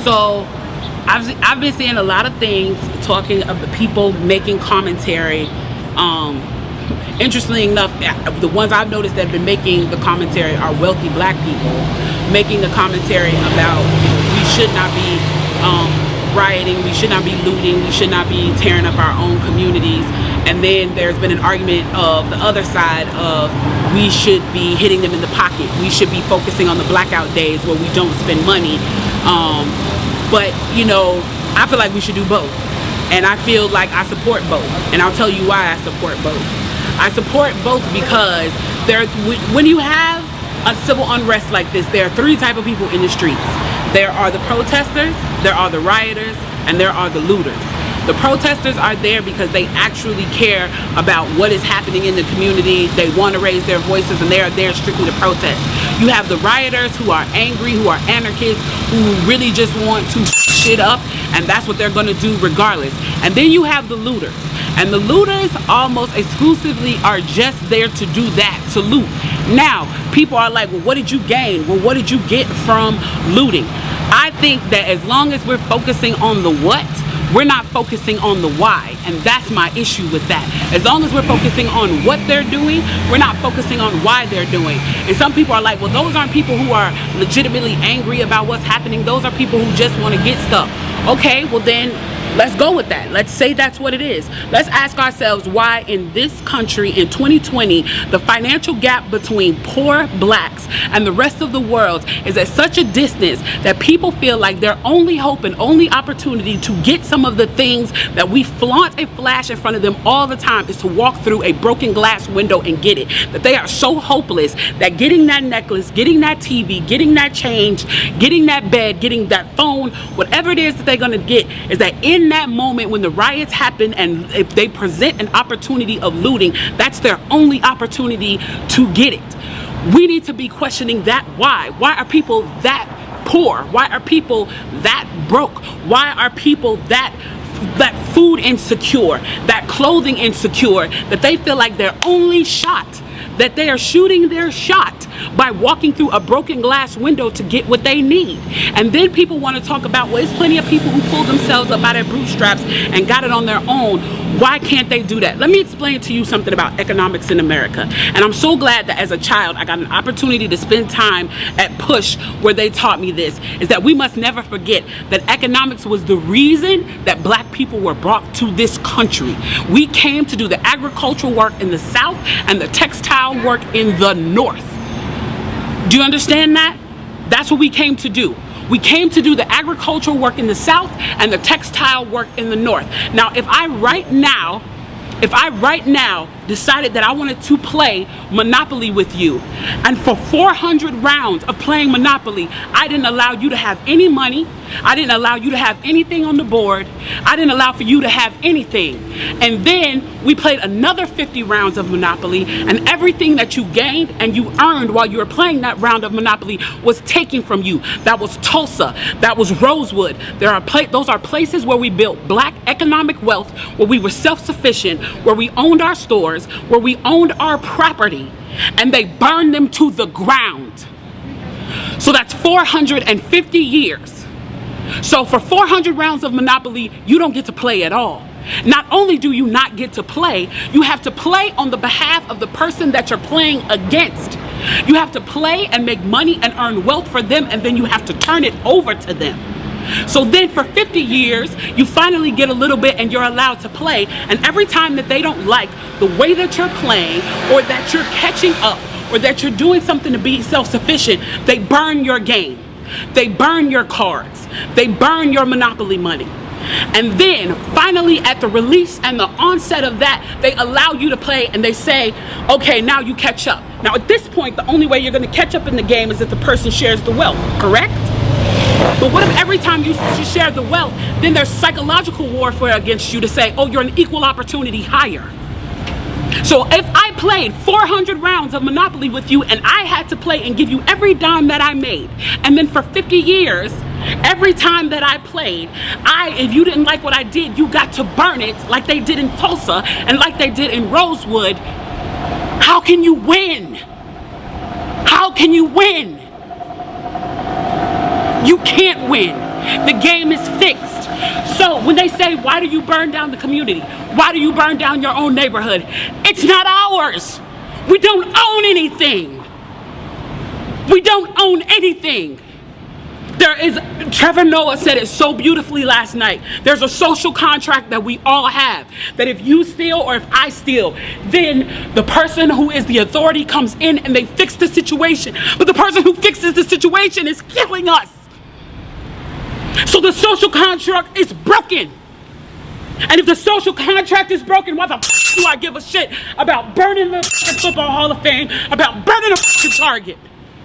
So I've been seeing a lot of things talking of the people making commentary. Interestingly enough, the ones I've noticed that have been making the commentary are wealthy black people making the commentary about we should not be rioting, we should not be looting, we should not be tearing up our own communities. And then there's been an argument of the other side of we should be hitting them in the pocket. We should be focusing on the blackout days where we don't spend money. But you know, I feel like we should do both. And I feel like I support both. And I'll tell you why I support both. I support both because when you have a civil unrest like this, there are three types of people in the streets. There are the protesters, there are the rioters, and there are the looters. The protesters are there because they actually care about what is happening in the community. They want to raise their voices, and they are there strictly to protest. You have the rioters who are angry, who are anarchists, who really just want to shit up, and that's what they're going to do regardless. And then you have the looters. And the looters almost exclusively are just there to do that, to loot. Now, people are like, well, what did you gain? Well, what did you get from looting? I think that as long as we're focusing on the what, we're not focusing on the why, and that's my issue with that. As long as we're focusing on what they're doing, we're not focusing on why they're doing. And some people are like, well, those aren't people who are legitimately angry about what's happening. Those are people who just want to get stuff. Okay, well then, let's go with that. Let's say that's what it is. Let's ask ourselves why in this country in 2020, the financial gap between poor blacks and the rest of the world is at such a distance that people feel like their only hope and only opportunity to get some of the things that we flaunt and flash in front of them all the time is to walk through a broken glass window and get it. That they are so hopeless that getting that necklace, getting that TV, getting that change, getting that bed, getting that phone, whatever it is that they're gonna get, is that in that moment when the riots happen and if they present an opportunity of looting, that's their only opportunity to get it. We need to be questioning that why. Why are people that poor? Why are people that broke? Why are people that food insecure, that clothing insecure, that they feel like their only shot, that they are shooting their shot by walking through a broken glass window to get what they need? And then people want to talk about, well, there's plenty of people who pulled themselves up by their bootstraps and got it on their own. Why can't they do that? Let me explain to you something about economics in America. And I'm so glad that as a child I got an opportunity to spend time at Push where they taught me this, is that we must never forget that economics was the reason that black people were brought to this country. We came to do the agricultural work in the South and the textile work in the North. Do you understand that? That's what we came to do. We came to do the agricultural work in the South and the textile work in the North. Now, if I right now decided that I wanted to play Monopoly with you, and for 400 rounds of playing Monopoly, I didn't allow you to have any money, I didn't allow you to have anything on the board, I didn't allow for you to have anything, and then we played another 50 rounds of Monopoly, and everything that you gained and you earned while you were playing that round of Monopoly was taken from you. That was Tulsa, that was Rosewood. Those are places where we built black economic wealth, where we were self-sufficient, where we owned our stores, where we owned our property, and they burned them to the ground. So that's 450 years. So for 400 rounds of Monopoly, you don't get to play at all. Not only do you not get to play, you have to play on the behalf of the person that you're playing against. You have to play and make money and earn wealth for them, and then you have to turn it over to them. So then for 50 years, you finally get a little bit and you're allowed to play. And every time that they don't like the way that you're playing, or that you're catching up, or that you're doing something to be self-sufficient, they burn your game. They burn your cards. They burn your Monopoly money. And then finally at the release and the onset of that, they allow you to play and they say, okay, now you catch up. Now at this point, the only way you're going to catch up in the game is if the person shares the wealth, correct? But what if every time you share the wealth, then there's psychological warfare against you to say, oh, you're an equal opportunity hire. So if I played 400 rounds of Monopoly with you and I had to play and give you every dime that I made, and then for 50 years, every time that I played, if you didn't like what I did, you got to burn it like they did in Tulsa and like they did in Rosewood, how can you win? How can you win? You can't win. The game is fixed. So when they say, why do you burn down the community? Why do you burn down your own neighborhood? It's not ours. We don't own anything. We don't own anything. Trevor Noah said it so beautifully last night. There's a social contract that we all have. That if you steal or if I steal, then the person who is the authority comes in and they fix the situation. But the person who fixes the situation is killing us. So the social contract is broken. And if the social contract is broken, why the f do I give a shit about burning the Football Hall of Fame, about burning a Target?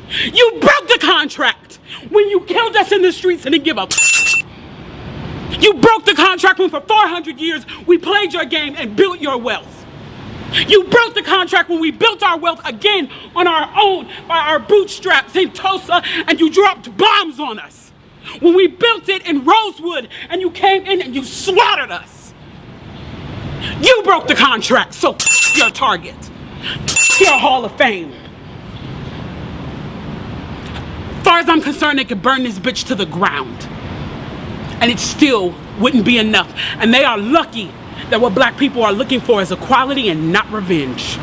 You broke the contract when you killed us in the streets and didn't give a f. You broke the contract when for 400 years we played your game and built your wealth. You broke the contract when we built our wealth again on our own, by our bootstraps in Tulsa, and you dropped bombs on us. When we built it in Rosewood and you came in and you slaughtered us. You broke the contract, so f your Target. F your Hall of Fame. As far as I'm concerned, they could burn this bitch to the ground. And it still wouldn't be enough. And they are lucky that what black people are looking for is equality and not revenge.